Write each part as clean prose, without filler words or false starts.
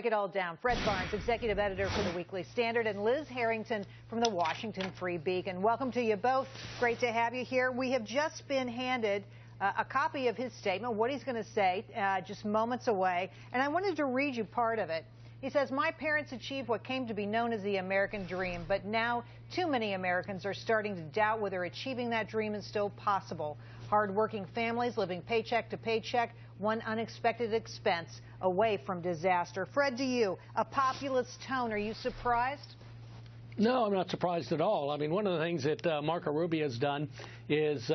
Break it all down. Fred Barnes, executive editor for the Weekly Standard, and Liz Harrington from the Washington Free Beacon. Welcome to you both. Great to have you here. We have just been handed a copy of his statement, what he's going to say, just moments away. And I wanted to read you part of it. He says, "My parents achieved what came to be known as the American dream, but now too many Americans are starting to doubt whether achieving that dream is still possible. Hard-working families living paycheck to paycheck, one unexpected expense away from disaster." Fred, to you, a populist tone. Are you surprised? No, I'm not surprised at all. I mean, one of the things that Marco Rubio has done is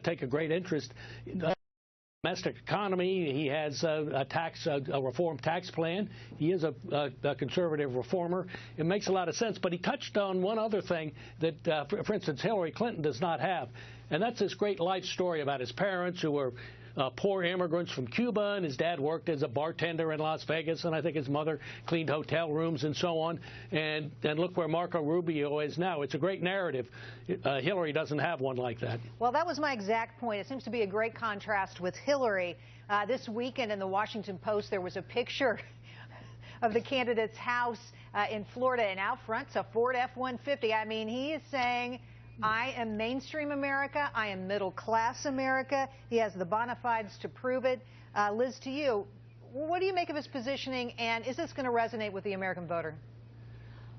take a great interest in the domestic economy. He has a reform tax plan. He is a conservative reformer. It makes a lot of sense. But he touched on one other thing that, for instance, Hillary Clinton does not have. And that's this great life story about his parents who were poor immigrants from Cuba, and his dad worked as a bartender in Las Vegas, and I think his mother cleaned hotel rooms and so on. And look where Marco Rubio is now. It's a great narrative. Hillary doesn't have one like that. Well, that was my exact point. It seems to be a great contrast with Hillary. This weekend in the Washington Post, there was a picture of the candidate's house in Florida, and out front's a Ford F-150. I mean, he is saying, I am mainstream America. I am middle-class America. He has the bona fides to prove it. Liz, to you, what do you make of his positioning, and is this going to resonate with the American voter?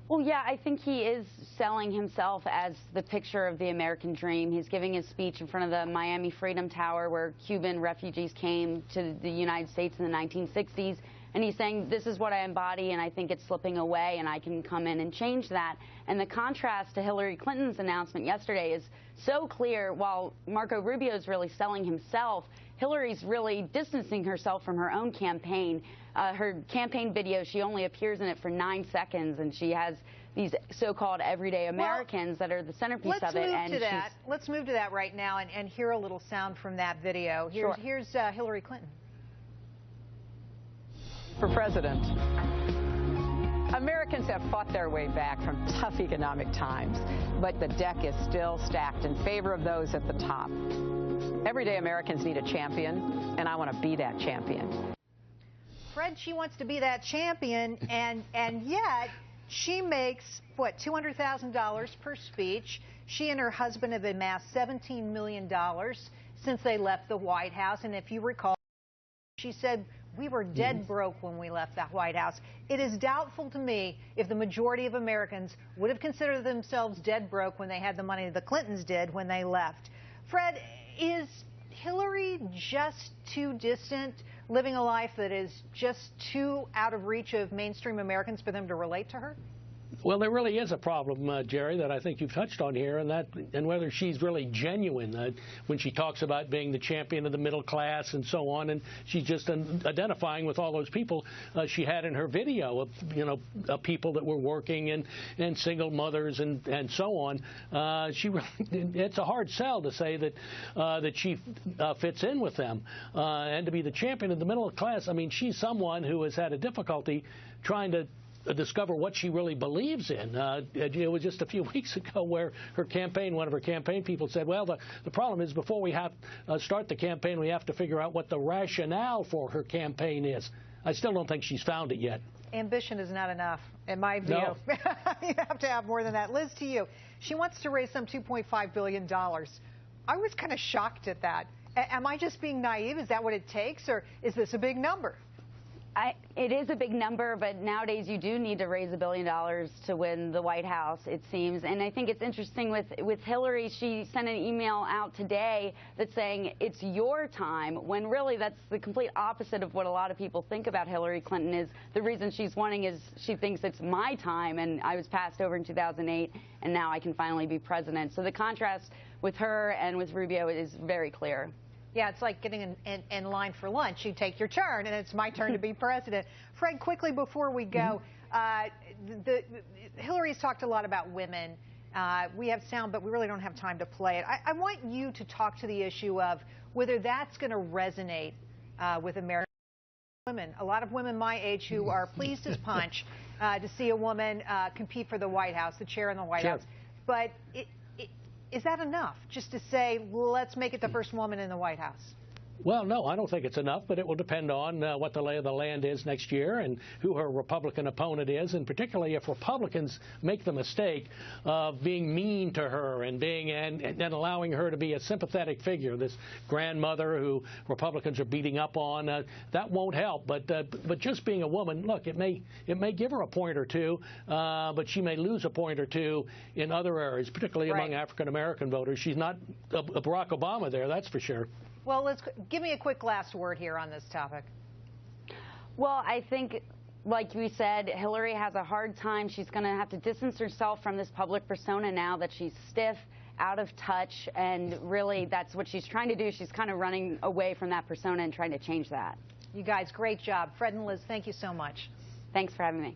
Well, yeah, I think he is selling himself as the picture of the American dream. He's giving his speech in front of the Miami Freedom Tower, where Cuban refugees came to the United States in the 1960s. And he's saying, this is what I embody, and I think it's slipping away, and I can come in and change that. And the contrast to Hillary Clinton's announcement yesterday is so clear. While Marco Rubio is really selling himself, Hillary's really distancing herself from her own campaign. Her campaign video, she only appears in it for 9 seconds, and she has these so-called everyday Americans that are the centerpiece of it. Let's move to that right now and hear a little sound from that video. Here's Hillary Clinton. For president, Americans have fought their way back from tough economic times, but the deck is still stacked in favor of those at the top. Everyday Americans need a champion, and I want to be that champion. Fred, she wants to be that champion, and yet she makes, what, $200,000 per speech. She and her husband have amassed $17 million since they left the White House, and if you recall, she said, we were dead broke when we left the White House. It is doubtful to me if the majority of Americans would have considered themselves dead broke when they had the money the Clintons did when they left. Fred, is Hillary just too distant, living a life that is just too out of reach of mainstream Americans for them to relate to her? Well, there really is a problem, Jerry, that I think you've touched on here, and whether she's really genuine when she talks about being the champion of the middle class and so on, and she's just identifying with all those people she had in her video of people that were working and single mothers and so on. It's a hard sell to say that she fits in with them, and to be the champion of the middle class. I mean, she's someone who has had a difficulty trying to discover what she really believes in. It was just a few weeks ago where one of her campaign people said, well, the problem is before we have start the campaign, we have to figure out what the rationale for her campaign is. I still don't think she's found it yet. Ambition is not enough, in my view. No. You have to have more than that. Liz, to you, she wants to raise some $2.5 billion. I was kind of shocked at that. Am I just being naive? Is that what it takes, or is this a big number? It is a big number, but nowadays you do need to raise $1 billion to win the White House, it seems. And I think it's interesting with Hillary, she sent an email out today that's saying it's your time, when really that's the complete opposite of what a lot of people think about Hillary Clinton. Is the reason she's winning is she thinks it's my time, and I was passed over in 2008, and now I can finally be president. So the contrast with her and with Rubio is very clear. Yeah, it's like getting in line for lunch. You take your turn, and it's my turn to be president. Fred, quickly before we go, Hillary's talked a lot about women. We have sound, but we really don't have time to play it. I want you to talk to the issue of whether that's going to resonate with American women. A lot of women my age who are pleased as punch to see a woman compete for the White House, the chair in the White House. But is that enough, just to say, let's make it the first woman in the White House? Well, no, I don't think it's enough, but it will depend on what the lay of the land is next year and who her Republican opponent is, and particularly if Republicans make the mistake of being mean to her and allowing her to be a sympathetic figure, this grandmother who Republicans are beating up on. That won't help. But just being a woman, look, it may give her a point or two, but she may lose a point or two in other areas, particularly among African American voters. She's not a Barack Obama there, that's for sure. Well, give me a quick last word here on this topic. Well, I think, like we said, Hillary has a hard time. She's going to have to distance herself from this public persona now that she's stiff, out of touch, and really that's what she's trying to do. She's kind of running away from that persona and trying to change that. You guys, great job. Fred and Liz, thank you so much. Thanks for having me.